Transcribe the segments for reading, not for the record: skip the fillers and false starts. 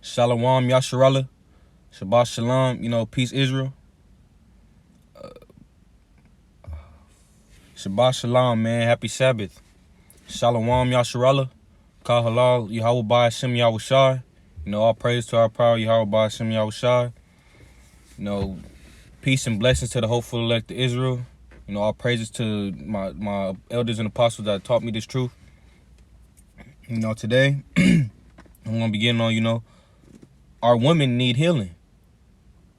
Shalom Yasharallah. Shabbat Shalom. Peace Israel. Shabbat Shalom, man. Happy Sabbath. Shalom Yasharallah. Kal Halal Yahweh Ba Hashem Yahushai. All praise to our power Yahweh Ba Hashem Yahushai. Peace and blessings to the hopeful elect of Israel. All praises to my elders and apostles that taught me this truth. Today I'm gonna be getting on, our women need healing.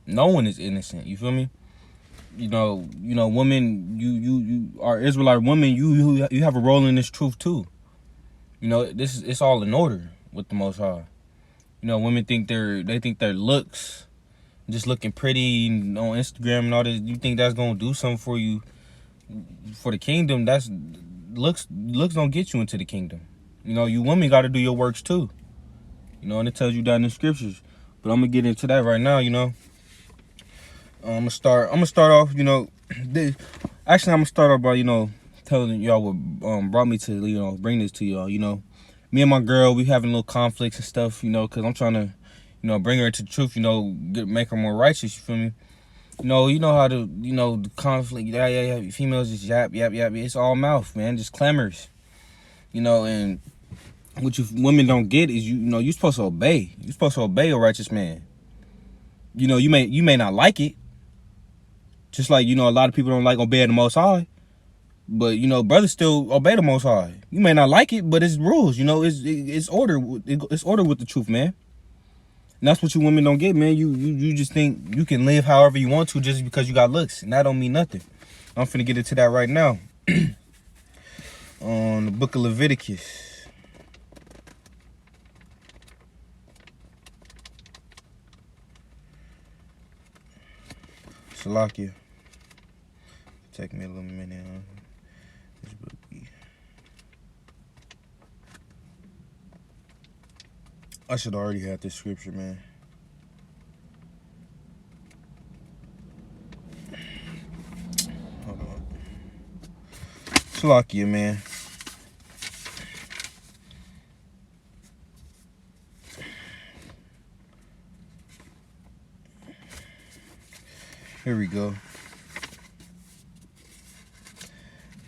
No one is innocent. You feel me? Women, you are Israelite women. You have a role in this truth too. It's all in order with the Most High. Women think their looks, just looking pretty on Instagram and all this. You think that's gonna do something for you for the kingdom? That's looks don't get you into the kingdom. You women got to do your works too. And it tells you that in the scriptures. But I'm gonna get into that right now. I'm gonna start off. Actually, I'm gonna start off by telling y'all what brought me to bring this to y'all. Me and my girl, we having little conflicts and stuff. Because I'm trying to bring her into the truth. Make her more righteous. You feel me? You know how the conflict. Yeah. Females just yap. It's all mouth, man. Just clamors. And what you women don't get is you're supposed to obey. You're supposed to obey a righteous man. You may not like it. Just like a lot of people don't like obeying the Most High, but brothers still obey the Most High. You may not like it, but it's rules. It's order. It's order with the truth, man. And that's what you women don't get, man. You just think you can live however you want to just because you got looks, and that don't mean nothing. I'm finna get into that right now. On the book of Leviticus. Salakia. Take me a little minute. This book I should already have this scripture, man. Hold on. Salakia, man. Here we go.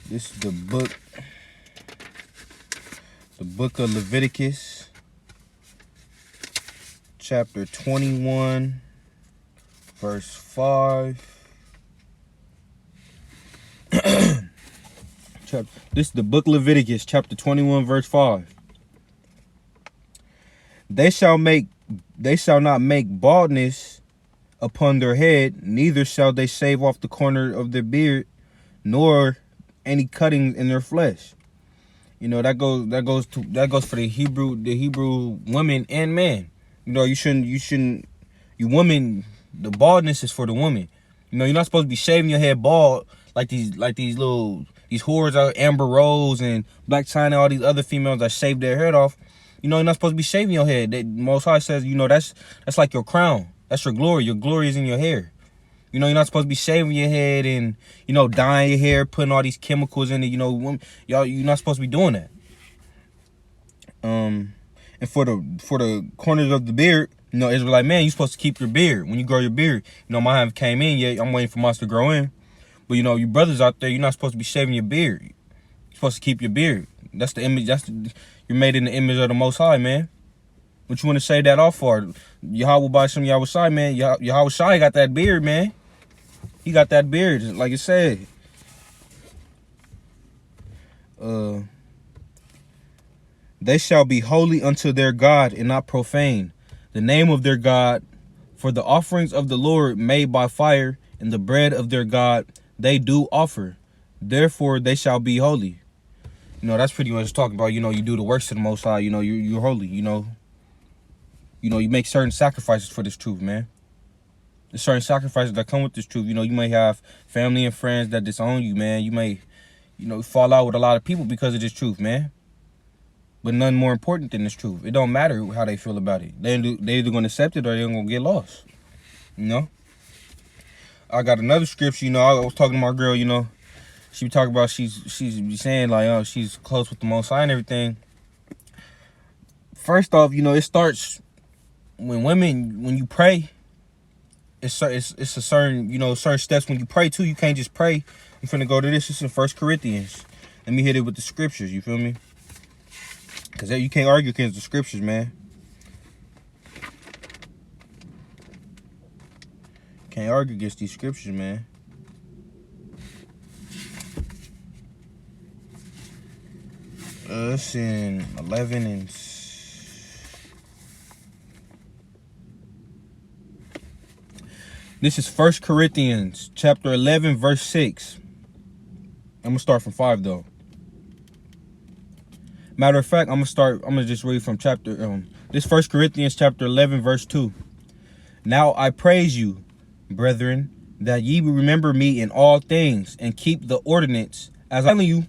This is the book of Leviticus, chapter 21, verse 5. This is the book of Leviticus, chapter 21, verse 5. They shall not make baldness upon their head, neither shall they shave off the corner of their beard, nor any cutting in their flesh. That goes for the Hebrew women and men. You women, the baldness is for the woman. You're not supposed to be shaving your head bald like these whores out, Amber Rose and Black China, all these other females that shave their head off. You're not supposed to be shaving your head. Most High says, that's like your crown. That's your glory. Your glory is in your hair. You're not supposed to be shaving your head and, dyeing your hair, putting all these chemicals in it. You're not supposed to be doing that. And for the corners of the beard, Israelite man, you're supposed to keep your beard. When you grow your beard, mine haven't came in yet. I'm waiting for mine to grow in. But, you brothers out there, you're not supposed to be shaving your beard. You're supposed to keep your beard. That's the image. You're made in the image of the Most High, man. What you want to shave that off for? Yahweh by some Yahushai, man. Yahushai got that beard, man. He got that beard, like it said. They shall be holy unto their God and not profane the name of their God. For the offerings of the Lord made by fire and the bread of their God they do offer. Therefore they shall be holy. That's pretty much talking about, you do the works of the Most High. You're holy, you make certain sacrifices for this truth, man. There's certain sacrifices that come with this truth. You may have family and friends that disown you, man. You may, fall out with a lot of people because of this truth, man. But nothing more important than this truth. It don't matter how they feel about it. They're either going to accept it or they're going to get lost. I got another scripture, I was talking to my girl, she talking about she's saying like, she's close with the Most High and everything. First off, it starts when you pray, it's a certain, certain steps when you pray too. You can't just pray. I'm finna go to this. It's in 1 Corinthians. Let me hit it with the scriptures. You feel me? Because you can't argue against the scriptures, man. Can't argue against these scriptures, man. It's in 11 and... This is 1 Corinthians chapter 11, verse 6. I'm going to start from 5, though. Matter of fact, I'm going to just read from this 1 Corinthians chapter 11, verse 2. Now I praise you, brethren, that ye will remember me in all things, and keep the ordinance, as I'm telling you,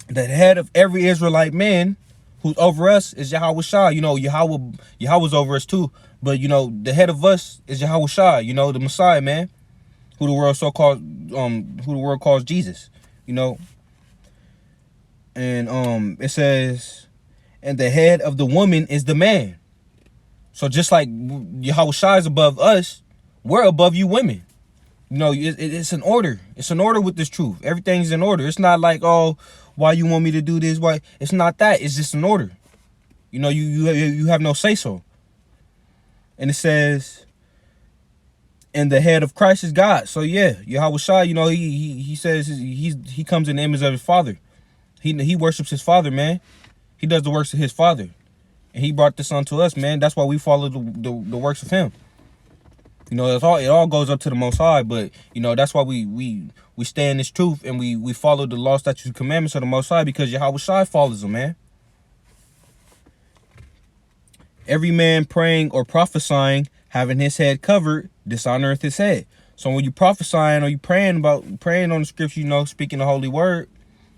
the head of every Israelite man who's over us is Yahweh Shai. Yahweh's over us too. But, the head of us is Yahweh Shai, the Messiah, man, who the world calls Jesus, And it says, and the head of the woman is the man. So just like Yahweh Shai is above us, we're above you women. It's an order. It's an order with this truth. Everything's in order. It's not like, oh, why you want me to do this? Why? It's not that. It's just an order. You have no say-so. And it says, and the head of Christ is God. So yeah, Yahweh Shai, he says he comes in the image of his father. He worships his father, man. He does the works of his father. And he brought this unto us, man. That's why we follow the works of him. It all goes up to the Most High, but that's why we stay in this truth, and we follow the law, statutes, and commandments of the Most High, because Yahweh Shai follows them, man. Every man praying or prophesying, having his head covered, dishonoreth his head. So when you prophesying or you praying on the scripture, speaking the holy word,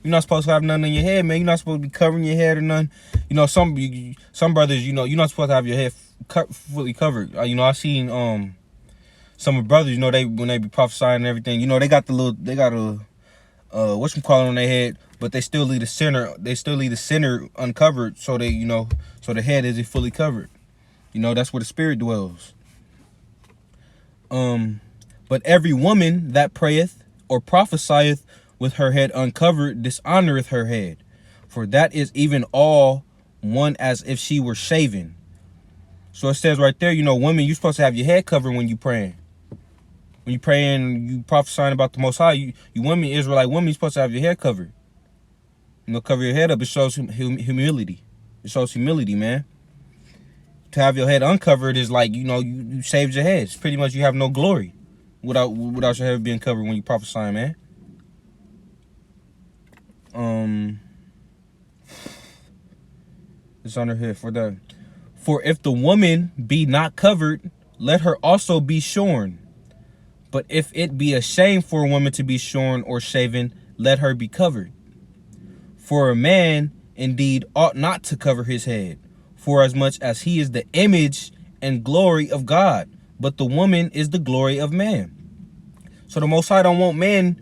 you're not supposed to have nothing in your head, man. You're not supposed to be covering your head or nothing. Some brothers, you're not supposed to have your head fully covered. I seen some brothers, when they be prophesying and everything, they got a whatchamacallit on their head, but they still leave the center uncovered, so so the head isn't fully covered. That's where the spirit dwells. But every woman that prayeth or prophesieth with her head uncovered dishonoreth her head, for that is even all one as if she were shaven. So it says right there, women, you're supposed to have your head covered when you praying. When you praying, you prophesying about the Most High, you women, Israelite women, you're supposed to have your head covered. Cover your head up. It shows humility. It shows humility, man. To have your head uncovered is like, you saved your head. It's pretty much you have no glory without your head being covered when you prophesying, man. It's on her head for if the woman be not covered, let her also be shorn. But if it be a shame for a woman to be shorn or shaven, let her be covered. For a man indeed ought not to cover his head, for as much as he is the image and glory of God, but the woman is the glory of man. So the Most High don't want man,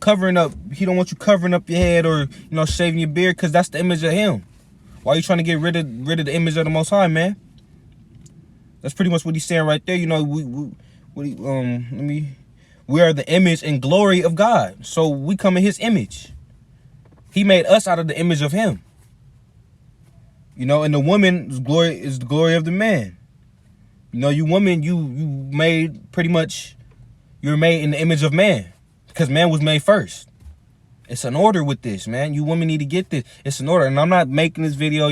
covering up. He don't want you covering up your head or, shaving your beard, because that's the image of him. Why are you trying to get rid of the image of the Most High, man? That's pretty much what he's saying right there. We are the image and glory of God. So we come in his image. He made us out of the image of him. And the woman's glory is the glory of the man. You woman, you made pretty much, you're made in the image of man, because man was made first. It's an order with this, man. You women need to get this. It's an order. And I'm not making this video,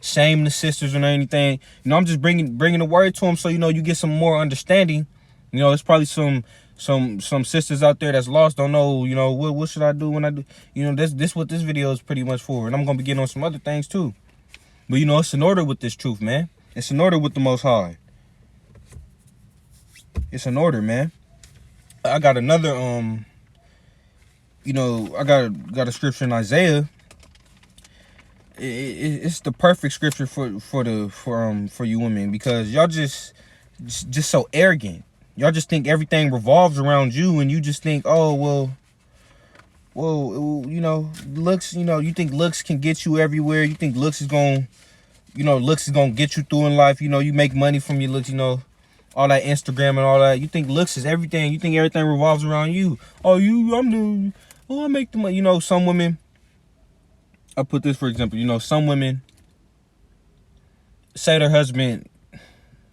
shame the sisters or anything. I'm just bringing the word to them so, you get some more understanding. There's probably some sisters out there that's lost, don't know, what should I do when I do, this what this video is pretty much for. And I'm going to be getting on some other things too. But, it's an order with this truth, man. It's an order with the Most High. It's an order, man. I got another, I got a scripture in Isaiah. It's the perfect scripture for you women, because y'all just so arrogant. Y'all just think everything revolves around you, and you just think, oh, well, looks, you think looks can get you everywhere. You think looks is going to looks is gonna get you through in life. You make money from your looks. All that Instagram and all that. You think looks is everything. You think everything revolves around you. Oh, I make the money. Some women. I put this for example. Some women say their husband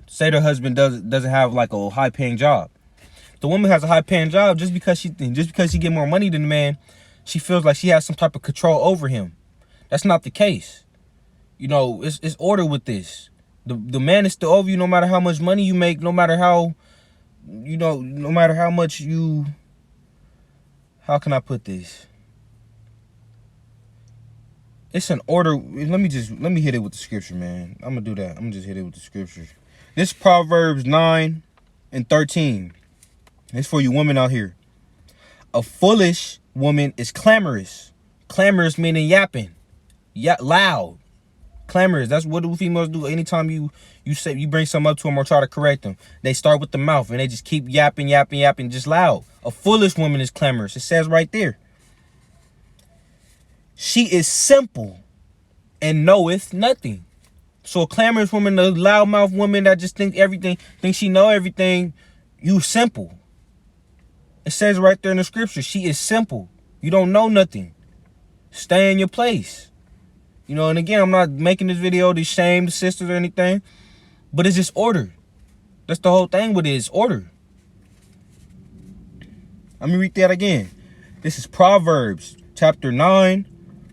doesn't have like a high paying job. The woman has a high paying job just because she get more money than the man. She feels like she has some type of control over him. That's not the case. It's order with this. The man is still over you no matter how much money you make, no matter how much you, how can I put this? It's an order. Let me hit it with the scripture, man. I'm gonna do that. I'm gonna just hit it with the scripture. This Proverbs 9:13. It's for you women out here. A foolish woman is clamorous. Clamorous meaning yapping. Loud. Clamorous. That's what do females do. Anytime you bring something up to them or try to correct them, they start with the mouth and they just keep yapping, just loud. A foolish woman is clamorous. It says right there. She is simple and knoweth nothing. So a clamorous woman, a loudmouth woman that just thinks she know everything, you simple. It says right there in the scripture, she is simple. You don't know nothing. Stay in your place. And again, I'm not making this video to shame the sisters or anything, but it's just order. That's the whole thing with it, is order. Let me read that again. This is Proverbs chapter 9,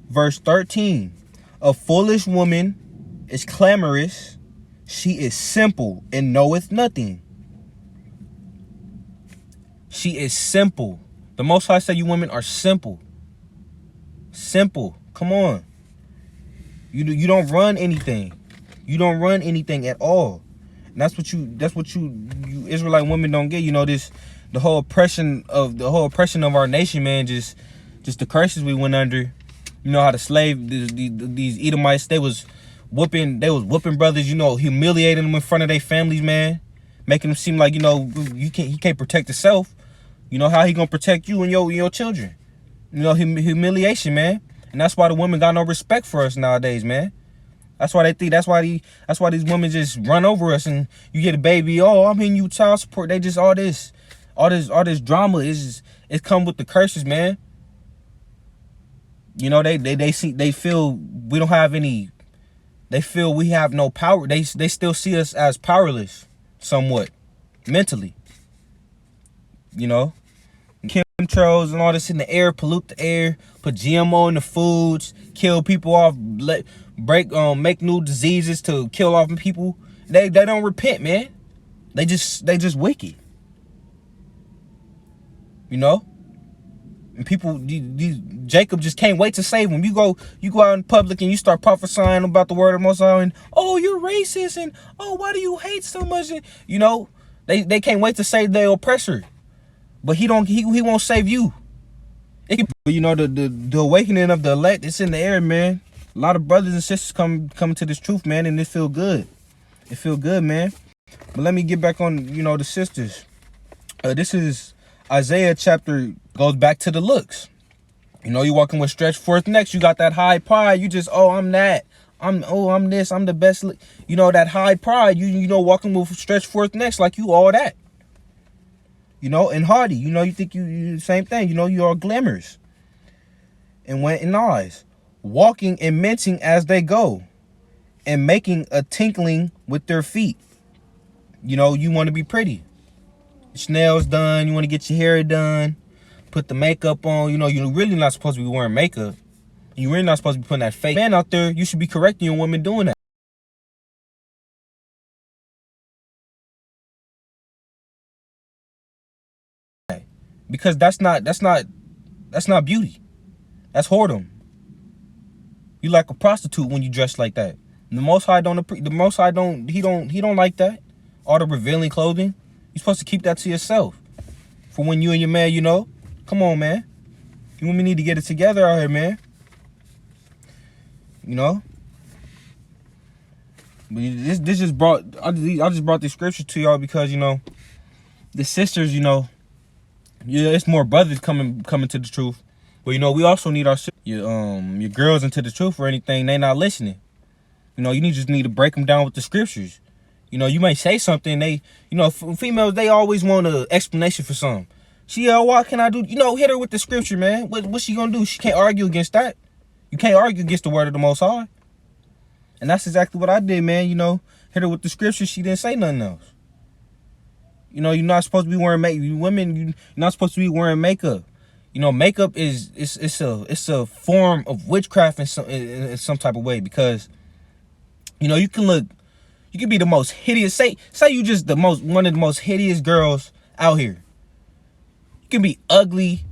verse 13. A foolish woman is clamorous. She is simple and knoweth nothing. She is simple. The Most High said you women are simple. Simple. Come on. You don't run anything. You don't run anything at all. And that's what you Israelite women don't get. The whole oppression of our nation, man, just the curses we went under. How the slave these Edomites, they was whooping brothers, humiliating them in front of their families, man. Making them seem like, he can't protect himself. How he gonna protect you and your children? Humiliation, man. And that's why the women got no respect for us nowadays, man. That's why that's why these women just run over us, and you get a baby, oh, I'm in you child support. They just all this drama it come with the curses, man. They feel we don't have any. They feel we have no power. They still see us as powerless, somewhat, mentally. Chemtrails and all this in the air, pollute the air, put GMO in the foods, kill people off, make new diseases to kill off people. They don't repent, man. They just wicked. And people, Jacob just can't wait to save them. You go out in public and you start prophesying about the word of Most High, and oh, you're racist, and oh, why do you hate so much? And, they can't wait to save their oppressor. But he won't save you. The awakening of the elect, it's in the air, man. A lot of brothers and sisters coming to this truth, man, and it feel good. It feel good, man. But let me get back on, the sisters. This is Isaiah chapter, goes back to the looks. You walking with stretched forth necks. You got that high pride. You just, oh, I'm that. I'm this. I'm the best. That high pride. You walking with stretched forth necks like you all that. And hardy, you think you the same thing. You are glamorous and went in eyes, walking and mincing as they go, and making a tinkling with their feet. You want to be pretty. Nails done. You want to get your hair done. Put the makeup on. You're really not supposed to be wearing makeup. You're really not supposed to be putting that fake man out there. You should be correcting your women doing that. Because that's not beauty. That's whoredom. You like a prostitute when you dress like that. The Most High don't like that. All the revealing clothing. You're supposed to keep that to yourself. For when you and your man, come on, man. You women need to get it together out here, man. But this just brought. I just brought this scripture to y'all because the sisters, it's more brothers coming to the truth. But we also need your girls into the truth or anything. They not listening. You know, you just need to break them down with the scriptures. You know, you may say something, females, they always want an explanation for something. What can I do? You know, hit her with the scripture, man. What's she gonna do? She can't argue against that. You can't argue against the word of the Most High. And that's exactly what I did, man. You know, hit her with the scripture. She didn't say nothing else. You know, you're not supposed to be wearing makeup. Women, you're not supposed to be wearing makeup. You know, makeup it's a form of witchcraft in some type of way, because, you know, you can be the most hideous. Say you just one of the most hideous girls out here. You can be ugly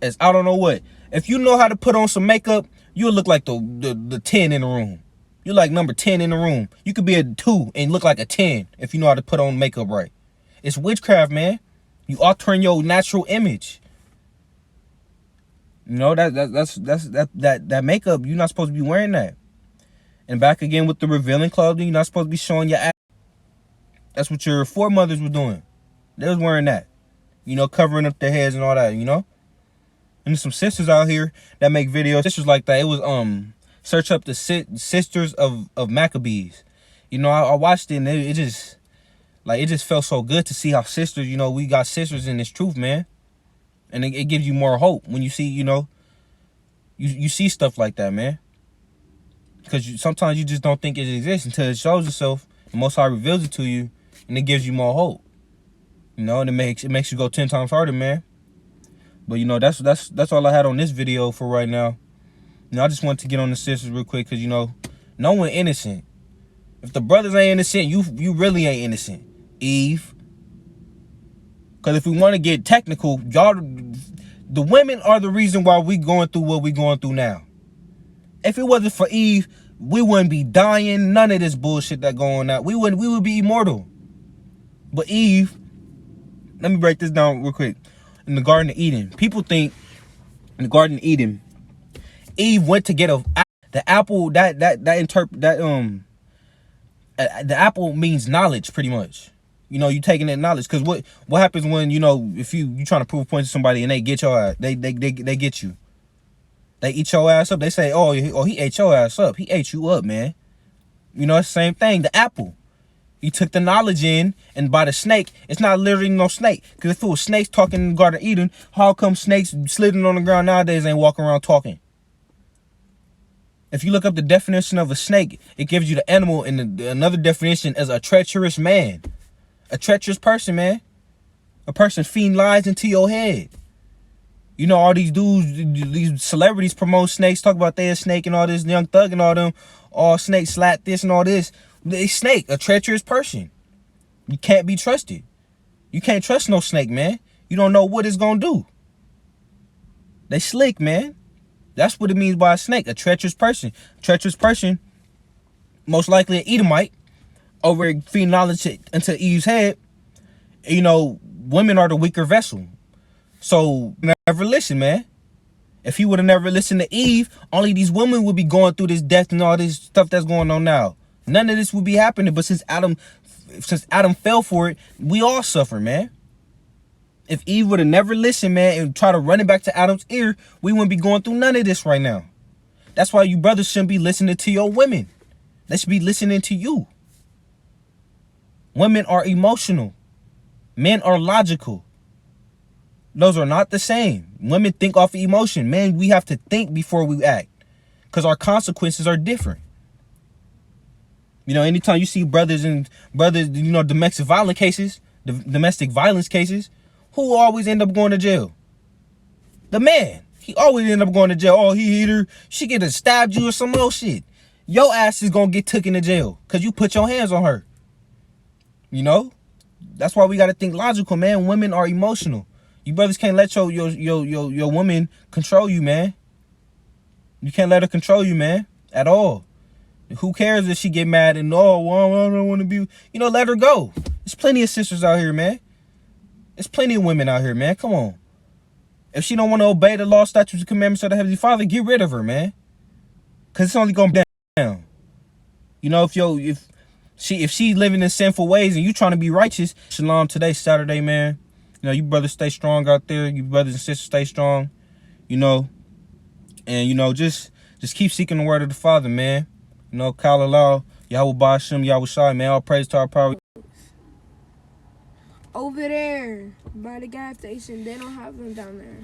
as I don't know what. If you know how to put on some makeup, you'll look like the 10 in the room. You're like number 10 in the room. You could be a 2 and look like a 10 if you know how to put on makeup right. It's witchcraft, man. You altering your natural image. You know, that makeup, you're not supposed to be wearing that. And back again with the revealing clothing, you're not supposed to be showing your ass. That's what your foremothers were doing. They was wearing that. You know, covering up their heads and all that, you know? And there's some sisters out here that make videos. Sisters like that. It was, search up the sisters of Maccabees. You know, I watched it and it just felt so good to see how sisters, you know, we got sisters in this truth, man. And it gives you more hope when you see, you know, you see stuff like that, man. Because sometimes you just don't think it exists until it shows itself. The Most High reveals it to you, and it gives you more hope. You know, and it makes you go 10 times harder, man. But, you know, that's all I had on this video for right now. You know, I just wanted to get on the sisters real quick because, you know, no one innocent. If the brothers ain't innocent, you really ain't innocent. Eve. Because if we want to get technical, y'all, the women are the reason why we going through what we going through now. If it wasn't for Eve, we wouldn't be dying. None of this bullshit that going on. We would be immortal. But Eve, let me break this down real quick. In the Garden of Eden, people think in the Garden of Eden, Eve went to get the apple. The apple means knowledge, pretty much. You know, you taking that knowledge, because what happens when, you know, if you trying to prove a point to somebody and they get your ass, they get you. They eat your ass up. They say, oh, he ate your ass up. He ate you up, man. You know, it's the same thing. The apple. You took the knowledge in, and by the snake, it's not literally no snake. Because if it was snakes talking in the Garden of Eden, how come snakes slitting on the ground nowadays ain't walking around talking? If you look up the definition of a snake, it gives you the animal, and another definition is a treacherous man. A treacherous person, man. A person feeding lies into your head. You know, all these dudes, these celebrities promote snakes, talk about they a snake and all this, Young Thug and all them, all snake slap this and all this. They snake, a treacherous person. You can't be trusted. You can't trust no snake, man. You don't know what it's gonna do. They slick, man. That's what it means by a snake, a treacherous person. A treacherous person, most likely an Edomite, over feeding knowledge into Eve's head. You know, women are the weaker vessel. So never listen, man. If he would have never listened to Eve, only these women would be going through this death and all this stuff that's going on now. None of this would be happening. But since Adam fell for it, we all suffer, man. If Eve would have never listened, man, and try to run it back to Adam's ear, we wouldn't be going through none of this right now. That's why you brothers shouldn't be listening to your women. They should be listening to you. Women are emotional. Men are logical. Those are not the same. Women think off of emotion. Men, we have to think before we act, because our consequences are different. You know, anytime you see brothers, you know, domestic violence cases, who always end up going to jail? The man. He always end up going to jail. Oh, he hit her. She get to stabbed you or some little shit. Your ass is gonna get taken to jail because you put your hands on her. You know? That's why we gotta think logical, man. Women are emotional. You brothers can't let your woman control you, man. You can't let her control you, man, at all. Who cares if she get mad and, oh, well, I don't want to be, you know, let her go. There's plenty of sisters out here, man. There's plenty of women out here, man. Come on. If she don't want to obey the law, statutes, and commandments of the Heavenly Father, get rid of her, man. Because it's only going to be down. You know, if she living in sinful ways and you trying to be righteous, shalom, today's Saturday, man. You know, you brothers stay strong out there. You brothers and sisters stay strong, you know. And, you know, just keep seeking the word of the Father, man. You know, Kal Allah, Yahweh Bashim, Yahweh Shai, may all praise to our power. Over there, by the gas station, they don't have them down there.